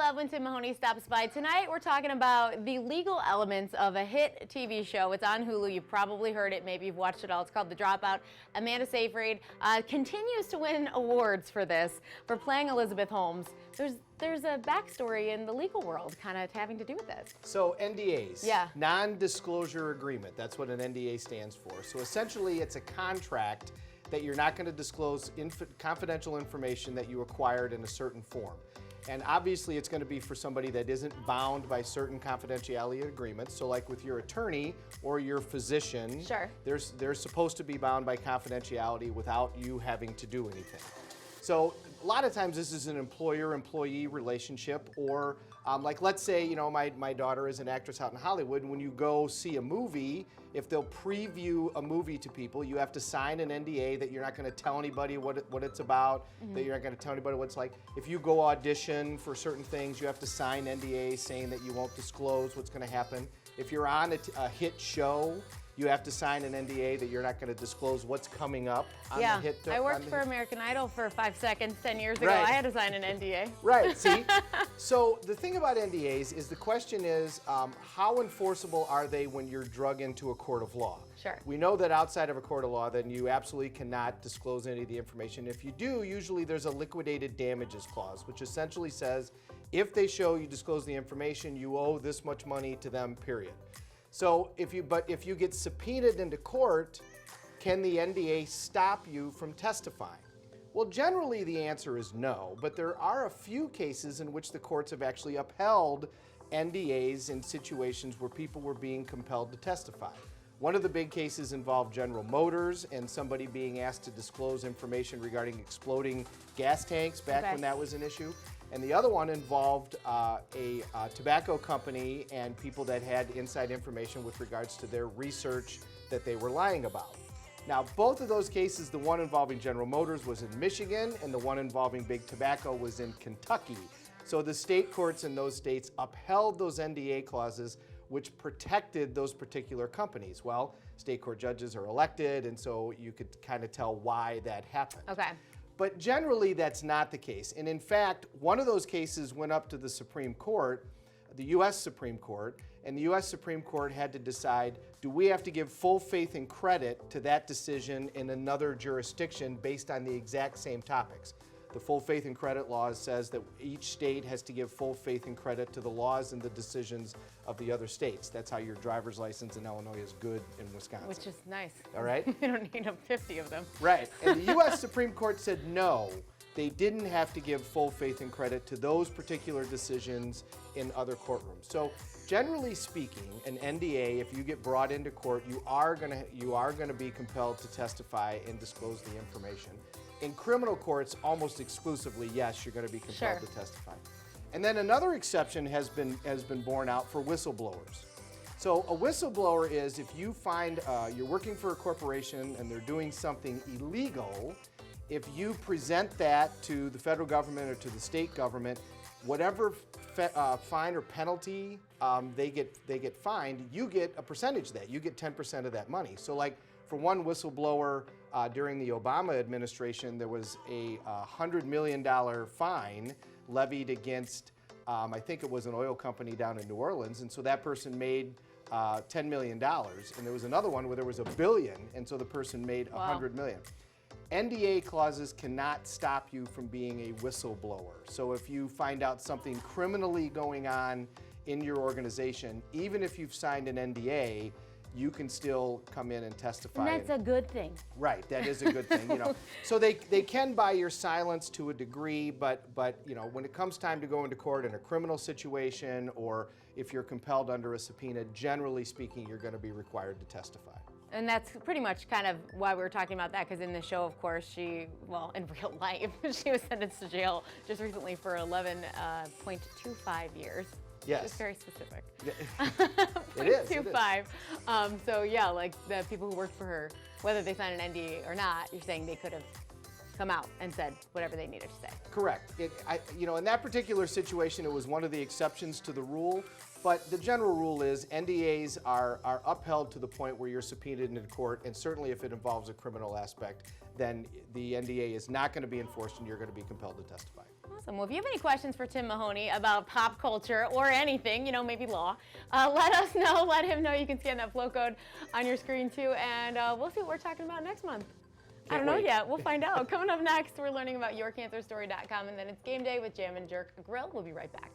love when Tim Mahoney stops by. Tonight we're talking about the legal elements of a hit TV show. It's on Hulu. You've probably heard it. Maybe you've watched it all. It's called The Dropout. Amanda Seyfried continues to win awards for this, for playing Elizabeth Holmes. There's a backstory in the legal world kind of having to do with this. So NDAs, yeah. Non-disclosure agreement, that's what an NDA stands for. So essentially it's a contract that you're not going to disclose confidential information that you acquired in a certain form. And obviously it's going to be for somebody that isn't bound by certain confidentiality agreements. So like with your attorney or your physician, sure. they're supposed to be bound by confidentiality without you having to do anything. So a lot of times this is an employer-employee relationship, or like let's say, you know, my daughter is an actress out in Hollywood, and when you go see a movie, if they'll preview a movie to people, you have to sign an NDA that you're not going to tell anybody what it's about, that you're not going to tell anybody what it's like. If you go audition for certain things, you have to sign NDAs saying that you won't disclose what's going to happen. If you're on a hit show, you have to sign an NDA that you're not going to disclose what's coming up on the hit. I worked for American Idol for 5 seconds 10 years ago. Right. I had to sign an NDA. Right, see? So the thing about NDAs is the question is, how enforceable are they when you're drug into a court of law? Sure. We know that outside of a court of law, then you absolutely cannot disclose any of the information. If you do, usually there's a liquidated damages clause, which essentially says, if they show you disclose the information, you owe this much money to them, period. So if you get subpoenaed into court, can the NDA stop you from testifying? Well, generally the answer is no, but there are a few cases in which the courts have actually upheld NDAs in situations where people were being compelled to testify. One of the big cases involved General Motors and somebody being asked to disclose information regarding exploding gas tanks back when that was an issue. And the other one involved a tobacco company and people that had inside information with regards to their research that they were lying about. Now, both of those cases, the one involving General Motors was in Michigan and the one involving Big Tobacco was in Kentucky. So the state courts in those states upheld those NDA clauses which protected those particular companies. Well, state court judges are elected, and so you could kind of tell why that happened. Okay. But generally, that's not the case. And in fact, one of those cases went up to the Supreme Court, the U.S. Supreme Court, and the U.S. Supreme Court had to decide, do we have to give full faith and credit to that decision in another jurisdiction based on the exact same topics? The full faith and credit law says that each state has to give full faith and credit to the laws and the decisions of the other states. That's how your driver's license in Illinois is good in Wisconsin. Which is nice. All right? You don't need 50 of them. Right. And the U.S. Supreme Court said no, they didn't have to give full faith and credit to those particular decisions in other courtrooms. So generally speaking, an NDA, if you get brought into court, you are going to be compelled to testify and disclose the information. In criminal courts, almost exclusively, yes, you're going to be compelled to testify. And then another exception has been borne out for whistleblowers. So a whistleblower is if you find you're working for a corporation and they're doing something illegal, if you present that to the federal government or to the state government, whatever fine or penalty they get fined, you get a percentage of that. You get 10% of that money. So like for one whistleblower during the Obama administration, there was a $100 million fine levied against, I think it was an oil company down in New Orleans, and so that person made $10 million. And there was another one where there was $1 billion, and so the person made $100 million. NDA clauses cannot stop you from being a whistleblower. So if you find out something criminally going on in your organization, even if you've signed an NDA, you can still come in and testify. And that's a good thing. Right, that is a good thing, you know. So they can buy your silence to a degree, but you know, when it comes time to go into court in a criminal situation or if you're compelled under a subpoena, generally speaking, you're going to be required to testify. And that's pretty much kind of why we were talking about that, because in the show, of course, in real life, she was sentenced to jail just recently for 11.25 years. Yes. It's very specific. It is. 0.25. So yeah, like the people who worked for her, whether they signed an NDA or not, you're saying they could have come out and said whatever they needed to say. Correct. In that particular situation, it was one of the exceptions to the rule. But the general rule is NDAs are upheld to the point where you're subpoenaed into court, and certainly if it involves a criminal aspect, then the NDA is not going to be enforced and you're going to be compelled to testify. Awesome. Well, if you have any questions for Tim Mahoney about pop culture or anything, maybe law, let us know. Let him know. You can scan that flow code on your screen too, and we'll see what we're talking about next month. I don't know yet. We'll find out. Coming up next, we're learning about yourcancerstory.com, and then it's game day with Jam and Jerk Grill. We'll be right back.